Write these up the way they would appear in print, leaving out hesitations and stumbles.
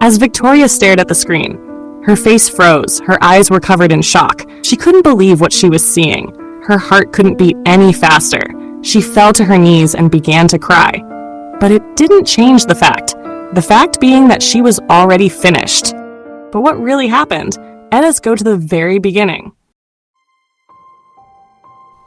As Victoria stared at the screen, her face froze, her eyes were covered in shock. She couldn't believe what she was seeing. Her heart couldn't beat any faster. She fell to her knees and began to cry. But it didn't change the fact being that she was already finished. But what really happened? Let us go to the very beginning.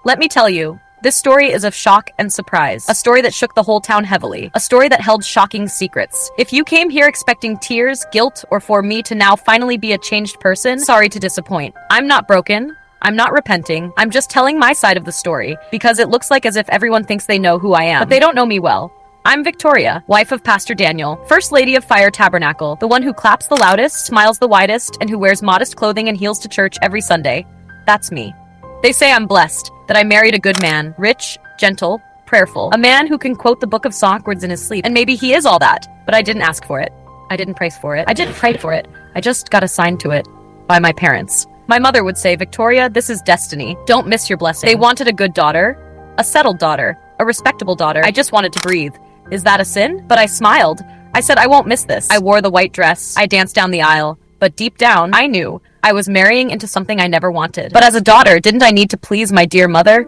Let me tell you, this story is of shock and surprise. A story that shook the whole town heavily. A story that held shocking secrets. If you came here expecting tears, guilt, or for me to now finally be a changed person, sorry to disappoint. I'm not broken. I'm not repenting. I'm just telling my side of the story, because it looks like as if everyone thinks they know who I am, but they don't know me well. I'm Victoria, wife of Pastor Daniel, First Lady of Fire Tabernacle, the one who claps the loudest, smiles the widest, and who wears modest clothing and heels to church every Sunday. That's me. They say I'm blessed, that I married a good man, rich, gentle, prayerful, a man who can quote the book of songbirds in his sleep, and maybe he is all that, but I didn't ask for it. I didn't pray for it. I didn't pray for it. I just got assigned to it by my parents. My mother would say, Victoria, this is destiny. Don't miss your blessing. They wanted a good daughter, a settled daughter, a respectable daughter. I just wanted to breathe. Is that a sin? But I smiled. I said, I won't miss this. I wore the white dress. I danced down the aisle. But deep down, I knew I was marrying into something I never wanted. But as a daughter, didn't I need to please my dear mother?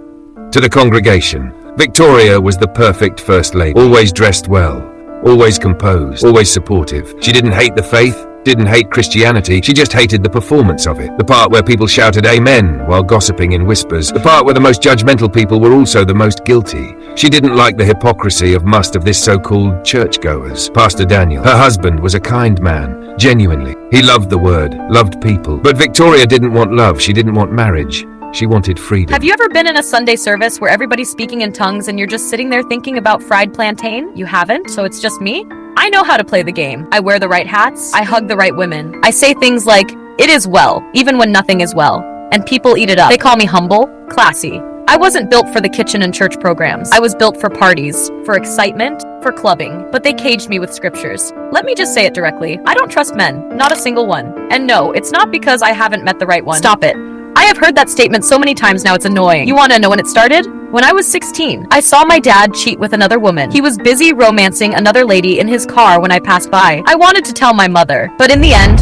To the congregation, Victoria was the perfect first lady. Always dressed well, always composed, always supportive. She didn't hate the faith, didn't hate Christianity, she just hated the performance of it. The part where people shouted amen while gossiping in whispers. The part where the most judgmental people were also the most guilty. She didn't like the hypocrisy of most of this so-called churchgoers. Pastor Daniel, her husband, was a kind man, genuinely. He loved the word, loved people. But Victoria didn't want love, she didn't want marriage. She wanted freedom. Have you ever been in a Sunday service where everybody's speaking in tongues and you're just sitting there thinking about fried plantain? You haven't? So it's just me? I know how to play the game. I wear the right hats. I hug the right women. I say things like, it is well, even when nothing is well. And people eat it up. They call me humble, classy. I wasn't built for the kitchen and church programs. I was built for parties, for excitement, for clubbing. But they caged me with scriptures. Let me just say it directly. I don't trust men. Not a single one. And no, it's not because I haven't met the right one. Stop it. I have heard that statement so many times now it's annoying. You want to know when it started? When I was 16, I saw my dad cheat with another woman. He was busy romancing another lady in his car when I passed by. I wanted to tell my mother, but in the end,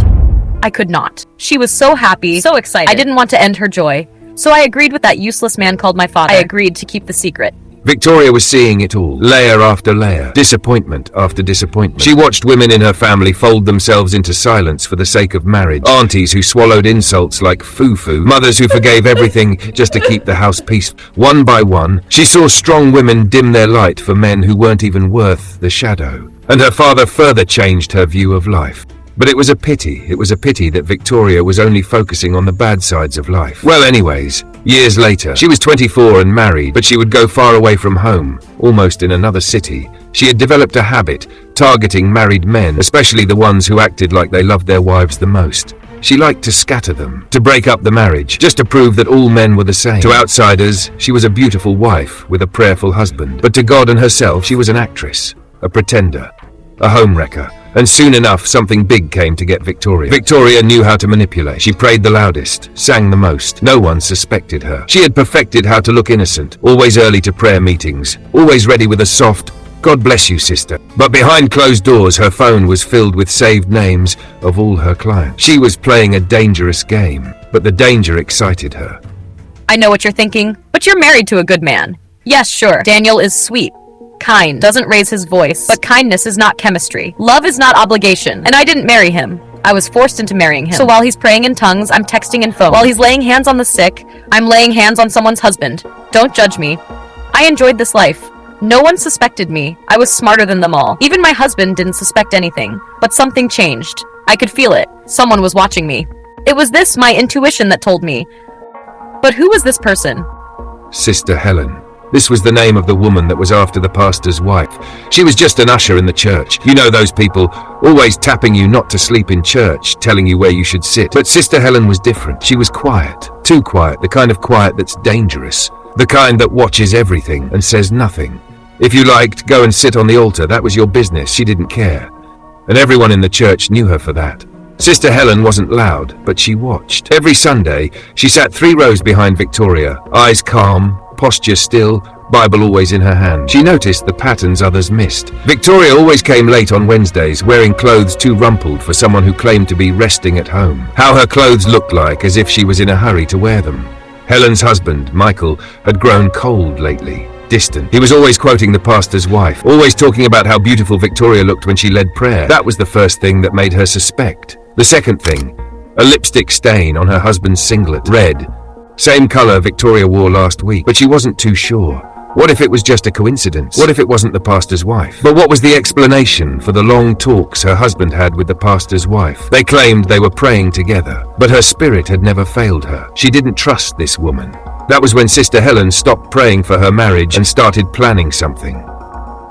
I could not. She was so happy, so excited. I didn't want to end her joy. So I agreed with that useless man called my father. I agreed to keep the secret. Victoria was seeing it all, layer after layer, disappointment after disappointment. She watched women in her family fold themselves into silence for the sake of marriage, aunties who swallowed insults like foo-foo, mothers who forgave everything just to keep the house peaceful. One by one, she saw strong women dim their light for men who weren't even worth the shadow. And her father further changed her view of life. But it was a pity that Victoria was only focusing on the bad sides of life. Well, anyways, years later, she was 24 and married, but she would go far away from home, almost in another city. She had developed a habit, targeting married men, especially the ones who acted like they loved their wives the most. She liked to scatter them, to break up the marriage, just to prove that all men were the same. To outsiders, she was a beautiful wife with a prayerful husband. But to God and herself, she was an actress, a pretender, a homewrecker. And soon enough, something big came to get Victoria. Victoria knew how to manipulate. She prayed the loudest, sang the most. No one suspected her. She had perfected how to look innocent, always early to prayer meetings, always ready with a soft, God bless you, sister. But behind closed doors, her phone was filled with saved names of all her clients. She was playing a dangerous game, but the danger excited her. I know what you're thinking, but you're married to a good man. Yes, sure. Daniel is sweet. Kind, doesn't raise his voice, but kindness is not chemistry. Love is not obligation, and I didn't marry him. I was forced into marrying him. So while he's praying in tongues, I'm texting in phone. While he's laying hands on the sick, I'm laying hands on someone's husband. Don't judge me. I enjoyed this life. No one suspected me. I was smarter than them all. Even my husband didn't suspect anything. But something changed. I could feel it. Someone was watching me. It was this, my intuition, that told me. But who was this person? Sister Helen. This was the name of the woman that was after the pastor's wife. She was just an usher in the church. You know those people, always tapping you not to sleep in church, telling you where you should sit. But Sister Helen was different. She was quiet, too quiet, the kind of quiet that's dangerous. The kind that watches everything and says nothing. If you liked, go and sit on the altar, that was your business, she didn't care. And everyone in the church knew her for that. Sister Helen wasn't loud, but she watched. Every Sunday, she sat 3 rows behind Victoria, eyes calm, posture still, Bible always in her hand. She noticed the patterns others missed. Victoria always came late on Wednesdays, wearing clothes too rumpled for someone who claimed to be resting at home. How her clothes looked like as if she was in a hurry to wear them. Helen's husband, Michael, had grown cold lately. Distant. He was always quoting the pastor's wife, always talking about how beautiful Victoria looked when she led prayer. That was the first thing that made her suspect. The second thing, a lipstick stain on her husband's singlet, red. Same color Victoria wore last week, but she wasn't too sure. What if it was just a coincidence? What if it wasn't the pastor's wife? But what was the explanation for the long talks her husband had with the pastor's wife? They claimed they were praying together, but her spirit had never failed her. She didn't trust this woman. That was when Sister Helen stopped praying for her marriage and started planning something.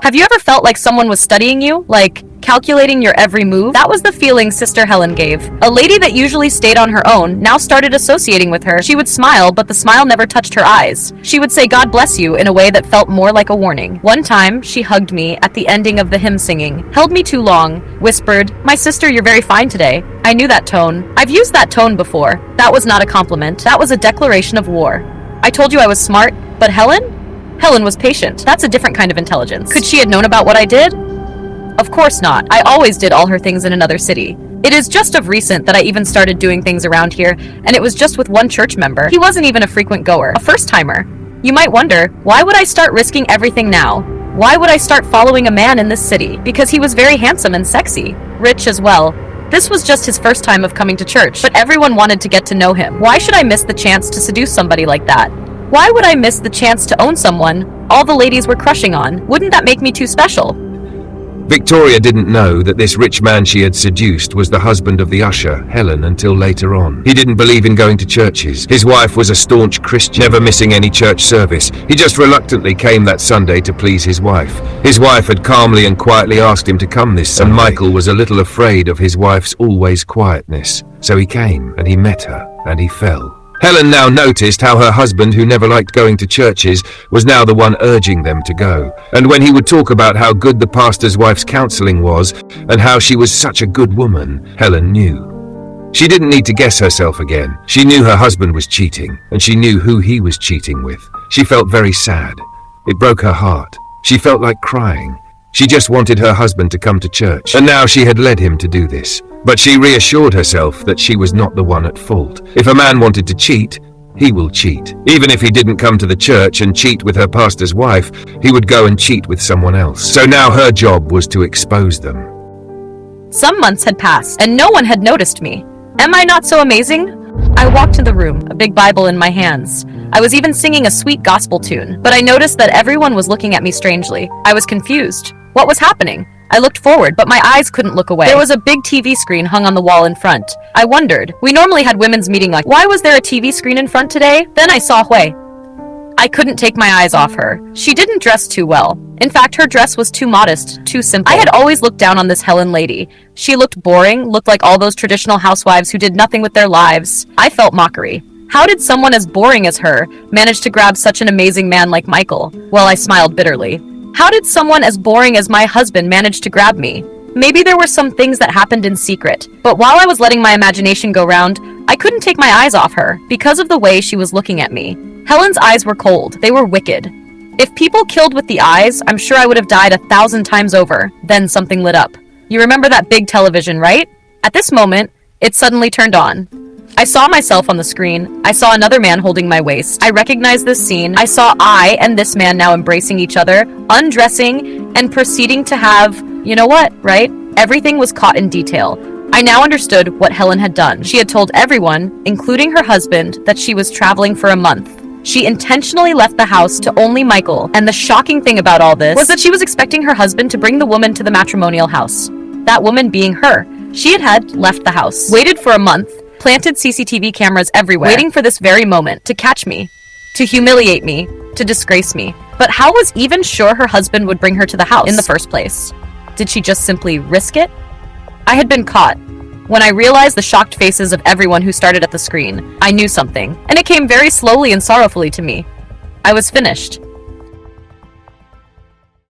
Have you ever felt like someone was studying you? Like, calculating your every move? That was the feeling Sister Helen gave. A lady that usually stayed on her own now started associating with her. She would smile, but the smile never touched her eyes. She would say, "God bless you," in a way that felt more like a warning. One time, she hugged me at the ending of the hymn singing, held me too long, whispered, "My sister, you're very fine today." I knew that tone. I've used that tone before. That was not a compliment. That was a declaration of war. I told you I was smart, but Helen? Helen was patient. That's a different kind of intelligence. Could she have known about what I did? Of course not. I always did all her things in another city. It is just of recent that I even started doing things around here, and it was just with one church member. He wasn't even a frequent goer, a first-timer. You might wonder, why would I start risking everything now? Why would I start following a man in this city? Because he was very handsome and sexy, rich as well. This was just his first time of coming to church, but everyone wanted to get to know him. Why should I miss the chance to seduce somebody like that? Why would I miss the chance to own someone all the ladies were crushing on? Wouldn't that make me too special? Victoria didn't know that this rich man she had seduced was the husband of the usher, Helen, until later on. He didn't believe in going to churches. His wife was a staunch Christian, never missing any church service. He just reluctantly came that Sunday to please his wife. His wife had calmly and quietly asked him to come this Sunday, and Michael was a little afraid of his wife's always quietness. So he came, and he met her, and he fell. Helen now noticed how her husband, who never liked going to churches, was now the one urging them to go. And when he would talk about how good the pastor's wife's counseling was, and how she was such a good woman, Helen knew. She didn't need to guess herself again. She knew her husband was cheating, and she knew who he was cheating with. She felt very sad. It broke her heart. She felt like crying. She just wanted her husband to come to church, and now she had led him to do this. But she reassured herself that she was not the one at fault. If a man wanted to cheat, he will cheat. Even if he didn't come to the church and cheat with her pastor's wife, he would go and cheat with someone else. So now her job was to expose them. Some months had passed, and no one had noticed me. Am I not so amazing? I walked in the room, a big Bible in my hands. I was even singing a sweet gospel tune, but I noticed that everyone was looking at me strangely. I was confused. What was happening? I looked forward, but my eyes couldn't look away. There was a big TV screen hung on the wall in front. I wondered. We normally had women's meeting like, why was there a TV screen in front today? Then I saw Hui. I couldn't take my eyes off her. She didn't dress too well. In fact, her dress was too modest, too simple. I had always looked down on this Helen lady. She looked boring, looked like all those traditional housewives who did nothing with their lives. I felt mockery. How did someone as boring as her manage to grab such an amazing man like Michael? Well, I smiled bitterly. How did someone as boring as my husband manage to grab me? Maybe there were some things that happened in secret, but while I was letting my imagination go round, I couldn't take my eyes off her because of the way she was looking at me. Helen's eyes were cold. They were wicked. If people killed with the eyes, I'm sure I would have died 1,000 times over. Then something lit up. You remember that big television, right? At this moment, it suddenly turned on. I saw myself on the screen. I saw another man holding my waist. I recognized this scene. I saw I and this man now embracing each other, undressing, and proceeding to have, you know what, right? Everything was caught in detail. I now understood what Helen had done. She had told everyone, including her husband, that she was traveling for a month. She intentionally left the house to only Michael, and the shocking thing about all this was that she was expecting her husband to bring the woman to the matrimonial house. That woman being her. She had left the house, waited for a month, planted CCTV cameras everywhere, waiting for this very moment to catch me, to humiliate me, to disgrace me. But how was even sure her husband would bring her to the house in the first place? Did she just simply risk it? I had been caught. When I realized the shocked faces of everyone who started at the screen, I knew something, and it came very slowly and sorrowfully to me. I was finished.